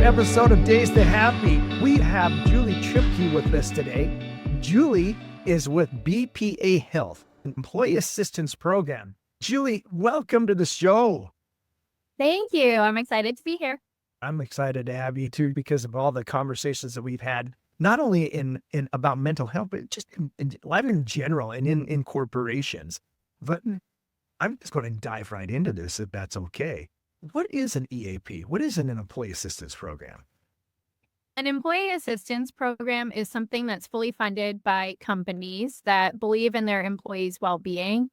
episode of Days to Happy. We have Julie Triepke with us today. Julie is with BPA Health, an employee assistance program. Julie, welcome to the show. Thank you. I'm excited to be here. I'm excited to have you too because of all the conversations that we've had, not only in about mental health, but just in life in general and in corporations. But I'm just going to dive right into this if that's okay. What is an EAP? What is an employee assistance program? An employee assistance program is something that's fully funded by companies that believe in their employees' well-being.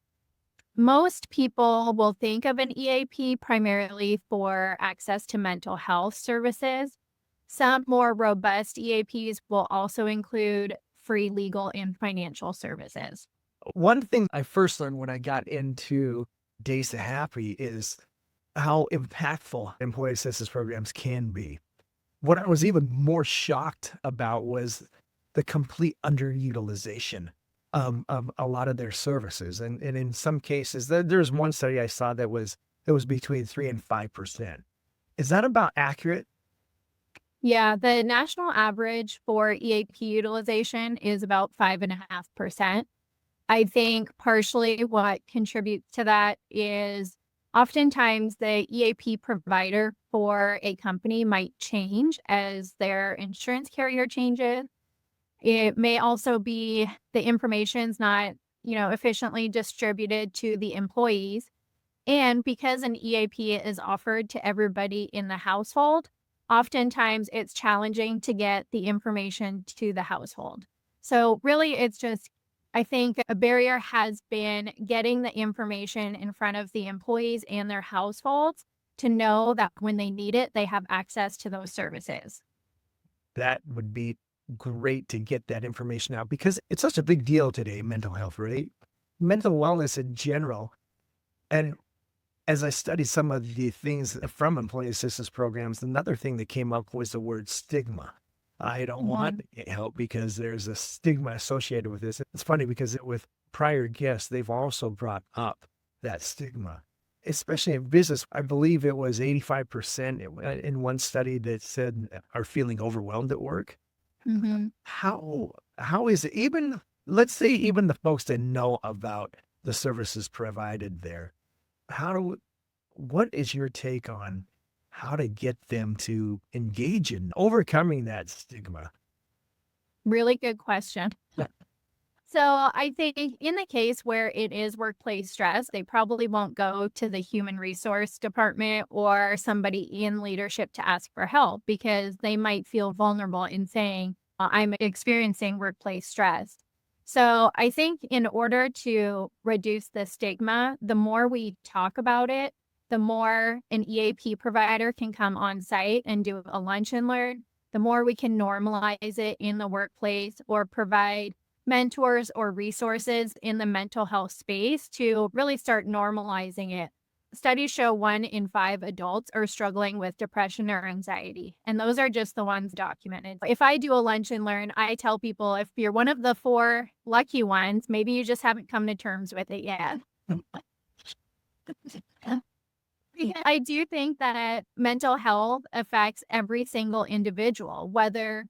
Most people will think of an EAP primarily for access to mental health services. Some more robust EAPs will also include free legal and financial services. One thing I first learned when I got into Days to Happy is how impactful employee assistance programs can be. What I was even more shocked about was the complete underutilization of a lot of their services. And in some cases, there's one study I saw that was between 3 and 5%. Is that about accurate? Yeah, the national average for EAP utilization is about 5.5%. I think partially what contributes to that is oftentimes the EAP provider for a company might change as their insurance carrier changes. It may also be the information's not, efficiently distributed to the employees. And because an EAP is offered to everybody in the household, oftentimes it's challenging to get the information to the household. So really it's just, I think a barrier has been getting the information in front of the employees and their households to know that when they need it, they have access to those services. That would be great to get that information out because it's such a big deal today, mental health, right? Mental wellness in general. And as I studied some of the things from employee assistance programs, another thing that came up was the word stigma. I don't want help because there's a stigma associated with this. It's funny because with prior guests, they've also brought up that stigma, especially in business. I believe it was 85% in one study that said are feeling overwhelmed at work. Mm-hmm. How is it even, let's say even the folks that know about the services provided there, what is your take on how to get them to engage in overcoming that stigma? Really good question. So I think in the case where it is workplace stress, they probably won't go to the human resource department or somebody in leadership to ask for help because they might feel vulnerable in saying, I'm experiencing workplace stress. So I think in order to reduce the stigma, the more we talk about it, the more an EAP provider can come on site and do a lunch and learn, the more we can normalize it in the workplace or provide mentors or resources in the mental health space to really start normalizing it. Studies show 1 in 5 adults are struggling with depression or anxiety, and those are just the ones documented. If I do a lunch and learn, I tell people if you're one of the 4 lucky ones, maybe you just haven't come to terms with it yet. I do think that mental health affects every single individual, whether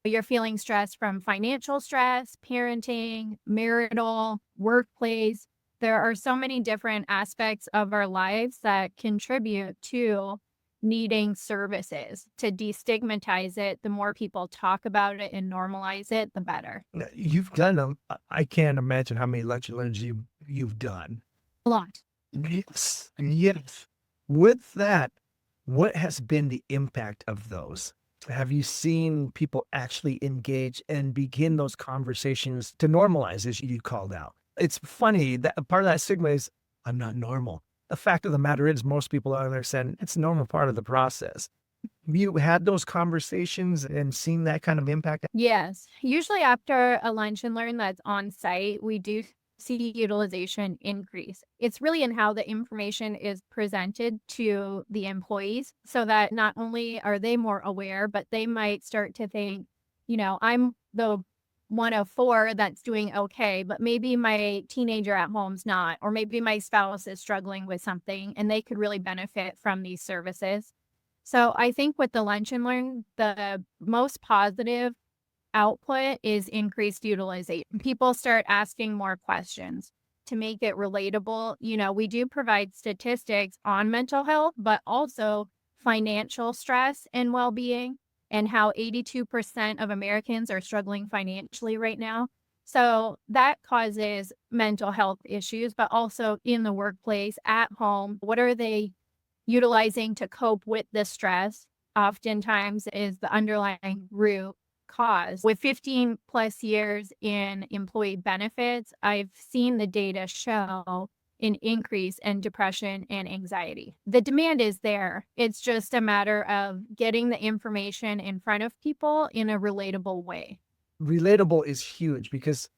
you're feeling stress from financial stress, parenting, marital, workplace. There are so many different aspects of our lives that contribute to needing services. To destigmatize it, the more people talk about it and normalize it, the better. You've done them. I can't imagine how many lunch and learns you've done. A lot. Yes. Yes. With that, what has been the impact of those? Have you seen people actually engage and begin those conversations to normalize, as you called out? It's funny that part of that stigma is, I'm not normal. The fact of the matter is most people out there saying it's a normal part of the process. Have you had those conversations and seen that kind of impact? Yes. Usually after a lunch and learn that's on site, we do see utilization increase. It's really in how the information is presented to the employees so that not only are they more aware, but they might start to think, I'm the 1 of 4 that's doing okay, but maybe my teenager at home's not, or maybe my spouse is struggling with something and they could really benefit from these services. So I think with the lunch and learn, the most positive output is increased utilization. People start asking more questions to make it relatable. We do provide statistics on mental health, but also financial stress and well being, and how 82% of Americans are struggling financially right now. So that causes mental health issues, but also in the workplace, at home. What are they utilizing to cope with the stress? Oftentimes is the underlying root cause. With 15 plus years in employee benefits, I've seen the data show an increase in depression and anxiety. The demand is there. It's just a matter of getting the information in front of people in a relatable way. Relatable is huge because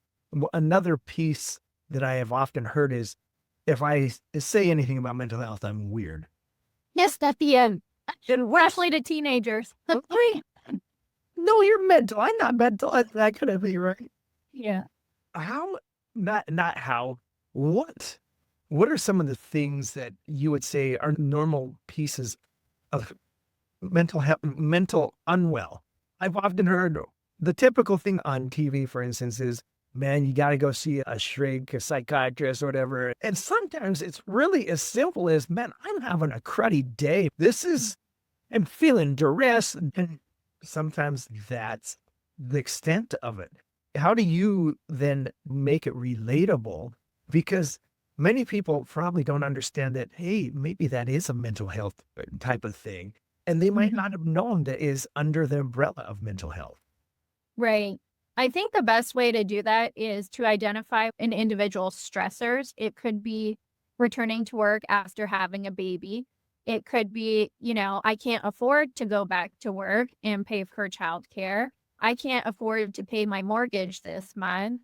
another piece that I have often heard is if I say anything about mental health, I'm weird. Yes, at the end. Especially to teenagers. No, you're mental. I'm not mental. That could be right. Yeah. How? Not how. What? What are some of the things that you would say are normal pieces of mental health, mental unwell? I've often heard the typical thing on TV, for instance, is man, you got to go see a shrink, a psychiatrist, or whatever. And sometimes it's really as simple as, man, I'm having a cruddy day. I'm feeling duress. And sometimes that's the extent of it. How do you then make it relatable? Because many people probably don't understand that, hey, maybe that is a mental health type of thing. And they might not have known that is under the umbrella of mental health. Right. I think the best way to do that is to identify an individual's stressors. It could be returning to work after having a baby. It could be, I can't afford to go back to work and pay for childcare. I can't afford to pay my mortgage this month.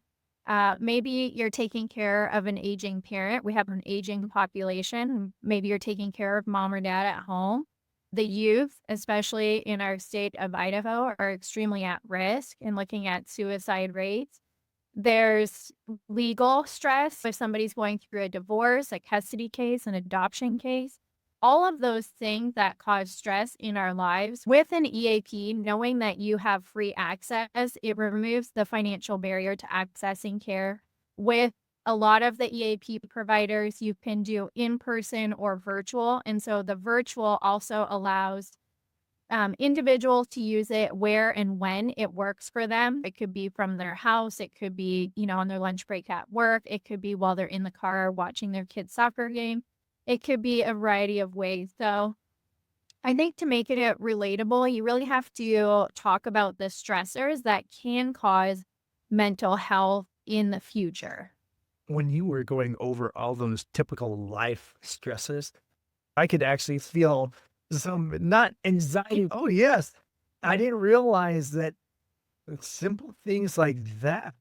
Maybe you're taking care of an aging parent. We have an aging population. Maybe you're taking care of mom or dad at home. The youth, especially in our state of Idaho, are extremely at risk in looking at suicide rates. There's legal stress if somebody's going through a divorce, a custody case, an adoption case. All of those things that cause stress in our lives. With an EAP, knowing that you have free access, it removes the financial barrier to accessing care. With a lot of the EAP providers, you can do in-person or virtual. And so the virtual also allows individuals to use it where and when it works for them. It could be from their house. It could be, on their lunch break at work. It could be while they're in the car watching their kid's soccer game. It could be a variety of ways. So I think to make it relatable, you really have to talk about the stressors that can cause mental health in the future. When you were going over all those typical life stresses, I could actually feel some, not anxiety. Oh, yes. I didn't realize that simple things like that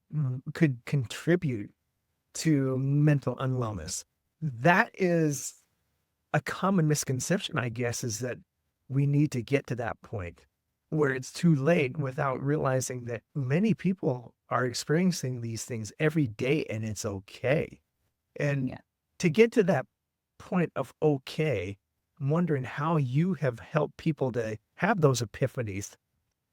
could contribute to mental unwellness. That is a common misconception, I guess, is that we need to get to that point where it's too late without realizing that many people are experiencing these things every day and it's okay. And Yeah. to get to that point of okay, I'm wondering how you have helped people to have those epiphanies.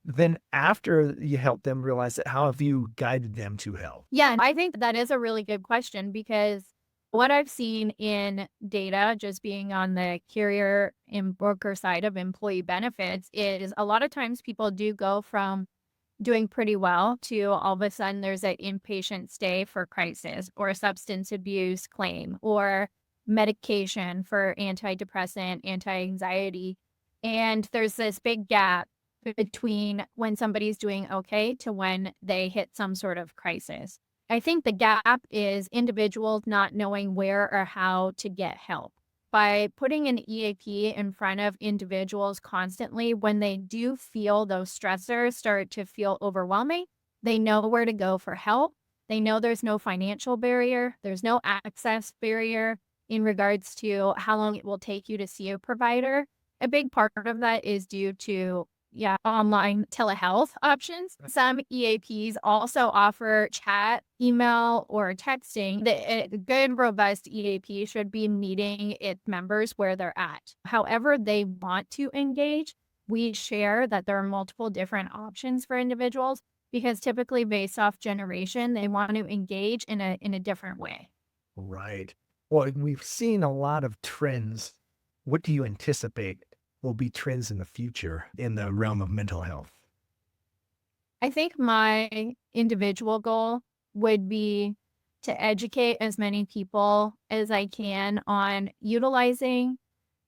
Then after you help them realize that, how have you guided them to help? Yeah, I think that is a really good question because what I've seen in data, just being on the carrier and broker side of employee benefits, is a lot of times people do go from doing pretty well to all of a sudden there's an inpatient stay for crisis or a substance abuse claim or medication for antidepressant, anti-anxiety. And there's this big gap between when somebody's doing okay to when they hit some sort of crisis. I think the gap is individuals not knowing where or how to get help. By putting an EAP in front of individuals constantly, when they do feel those stressors start to feel overwhelming, they know where to go for help. They know there's no financial barrier, there's no access barrier in regards to how long it will take you to see a provider. A big part of that is due to online telehealth options. Some EAPs also offer chat, email, or texting. The good, robust EAP should be meeting its members where they're at. However they want to engage, we share that there are multiple different options for individuals because typically based off generation, they want to engage in a different way. Right. Well, we've seen a lot of trends. What do you anticipate will be trends in the future in the realm of mental health? I think my individual goal would be to educate as many people as I can on utilizing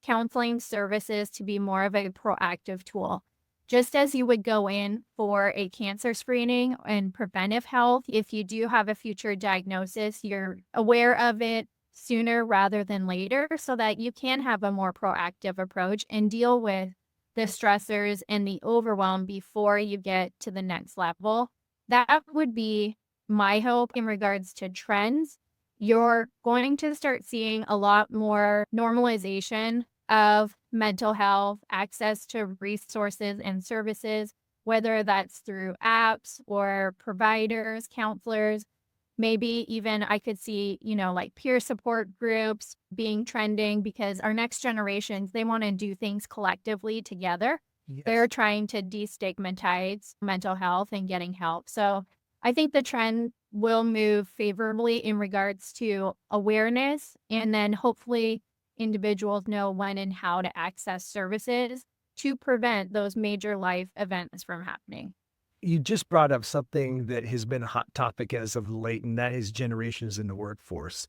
counseling services to be more of a proactive tool. Just as you would go in for a cancer screening and preventive health, if you do have a future diagnosis, you're aware of it sooner rather than later so that you can have a more proactive approach and deal with the stressors and the overwhelm before you get to the next level. That would be my hope in regards to trends. You're going to start seeing a lot more normalization of mental health, access to resources and services, whether that's through apps or providers, counselors. Maybe even I could see, like peer support groups being trending because our next generations, they want to do things collectively together. Yes. They're trying to destigmatize mental health and getting help. So I think the trend will move favorably in regards to awareness, and then hopefully individuals know when and how to access services to prevent those major life events from happening. You just brought up something that has been a hot topic as of late, and that is generations in the workforce.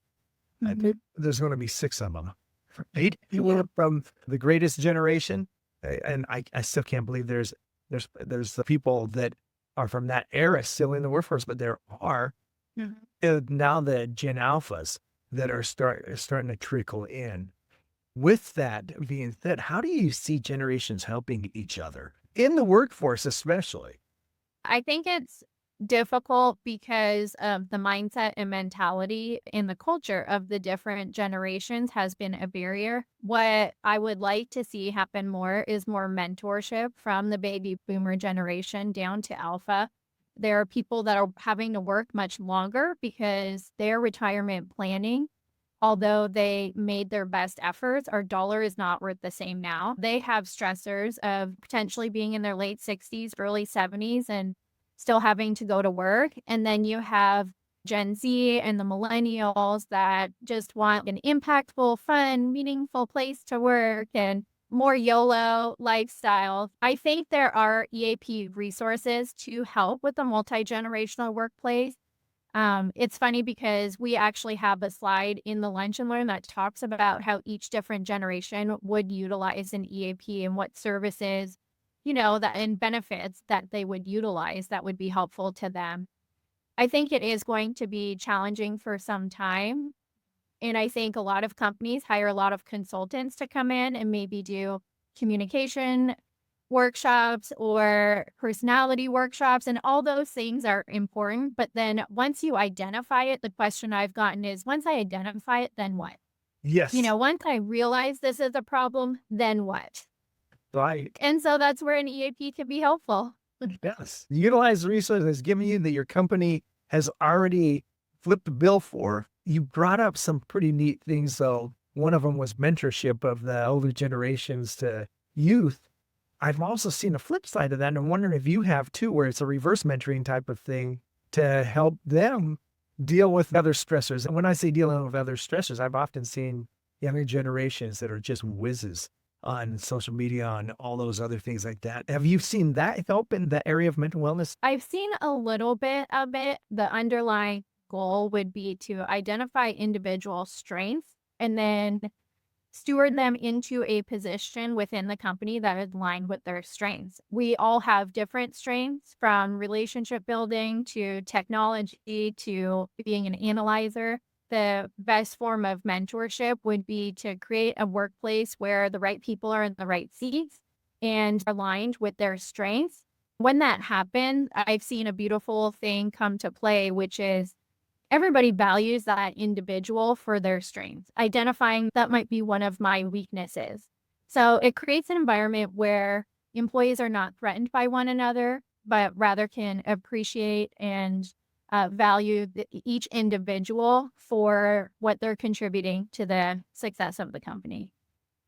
I think there's going to be six of them, right? You went from the greatest generation, and I still can't believe there's the people that are from that era still in the workforce, but there are Mhm. now the Gen Alphas that are starting to trickle in. With that being said, how do you see generations helping each other in the workforce, especially? I think it's difficult because of the mindset and mentality in the culture of the different generations has been a barrier. What I would like to see happen more is more mentorship from the baby boomer generation down to alpha. There are people that are having to work much longer because their retirement planning, although they made their best efforts, our dollar is not worth the same now. They have stressors of potentially being in their late 60s, early 70s, and still having to go to work. And then you have Gen Z and the millennials that just want an impactful, fun, meaningful place to work and more YOLO lifestyle. I think there are EAP resources to help with the multi-generational workplace. It's funny because we actually have a slide in the Lunch and Learn that talks about how each different generation would utilize an EAP and what services, that and benefits that they would utilize that would be helpful to them. I think it is going to be challenging for some time. And I think a lot of companies hire a lot of consultants to come in and maybe do communication workshops or personality workshops, and all those things are important. But then once you identify it, the question I've gotten is once I identify it, then what? Yes, Once I realize this is a problem, then what? right. And so that's where an EAP can be helpful. Yes. Utilize the resources given you that your company has already flipped the bill for. You brought up some pretty neat things, though. One of them was mentorship of the older generations to youth. I've also seen a flip side of that, and I'm wondering if you have too, where it's a reverse mentoring type of thing to help them deal with other stressors. And when I say dealing with other stressors, I've often seen younger generations that are just whizzes on social media, on all those other things like that. Have you seen that help in the area of mental wellness? I've seen a little bit of it. The underlying goal would be to identify individual strengths and then steward them into a position within the company that is aligned with their strengths. We all have different strengths, from relationship building to technology to being an analyzer. The best form of mentorship would be to create a workplace where the right people are in the right seats and aligned with their strengths. When that happens, I've seen a beautiful thing come to play, which is everybody values that individual for their strengths, identifying that might be one of my weaknesses. So it creates an environment where employees are not threatened by one another, but rather can appreciate and value each individual for what they're contributing to the success of the company.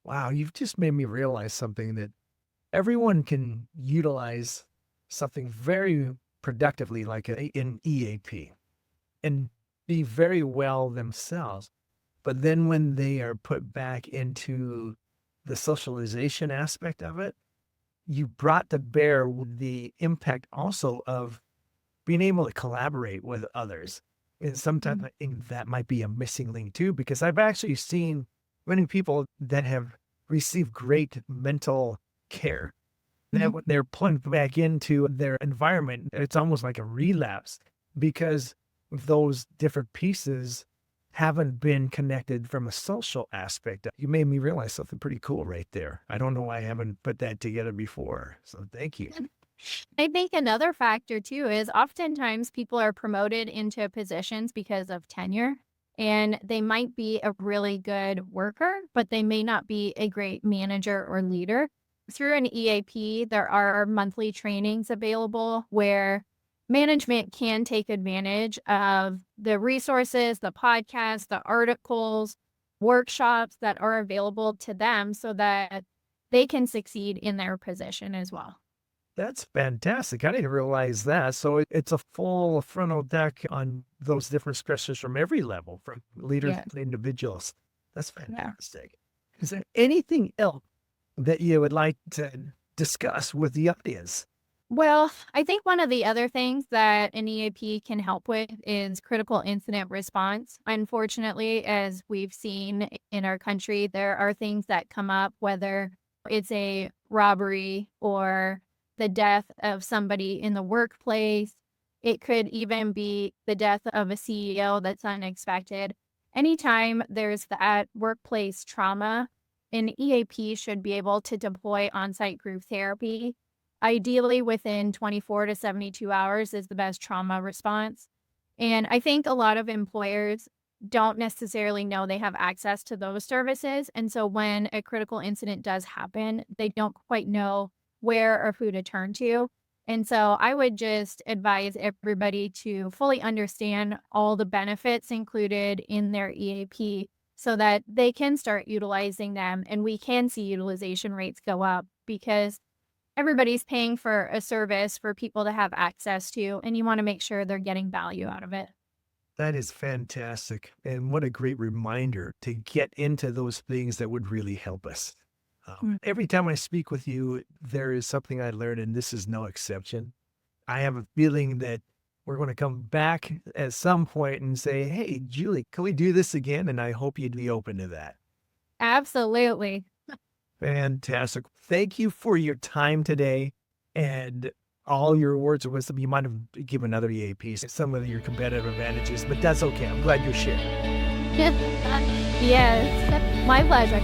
Wow, you've just made me realize something that everyone can utilize something very productively, like an EAP, and be very well themselves. But then when they are put back into the socialization aspect of it, you brought to bear the impact also of being able to collaborate with others. And sometimes I think that might be a missing link too, because I've actually seen many people that have received great mental care. Then when they're plugged back into their environment, it's almost like a relapse because those different pieces haven't been connected from a social aspect. You made me realize something pretty cool right there. I don't know why I haven't put that together before. So thank you. I think another factor too is oftentimes people are promoted into positions because of tenure, and they might be a really good worker, but they may not be a great manager or leader. Through an EAP, there are monthly trainings available where management can take advantage of the resources, the podcasts, the articles, workshops that are available to them so that they can succeed in their position as well. That's fantastic. I didn't realize that. So it's a full frontal deck on those different stressors from every level, from leaders Yeah. to individuals. That's Yeah. fantastic. Is there anything else that you would like to discuss with the audience? Well, I think one of the other things that an EAP can help with is critical incident response. Unfortunately, as we've seen in our country, there are things that come up, whether it's a robbery or the death of somebody in the workplace. It could even be the death of a CEO that's unexpected. Anytime there's that workplace trauma, an EAP should be able to deploy on-site group therapy. Ideally, within 24 to 72 hours is the best trauma response. And I think a lot of employers don't necessarily know they have access to those services. And so when a critical incident does happen, they don't quite know where or who to turn to. And so I would just advise everybody to fully understand all the benefits included in their EAP so that they can start utilizing them and we can see utilization rates go up because everybody's paying for a service for people to have access to, and you wanna make sure they're getting value out of it. That is fantastic. And what a great reminder to get into those things that would really help us. Every time I speak with you, there is something I learned, and this is no exception. I have a feeling that we're going to come back at some point and say, hey, Julie, can we do this again? And I hope you'd be open to that. Absolutely. Fantastic. Thank you for your time today and all your words of wisdom. You might have given other EAPs some of your competitive advantages, but that's okay. I'm glad you're sharing. Yes, my pleasure.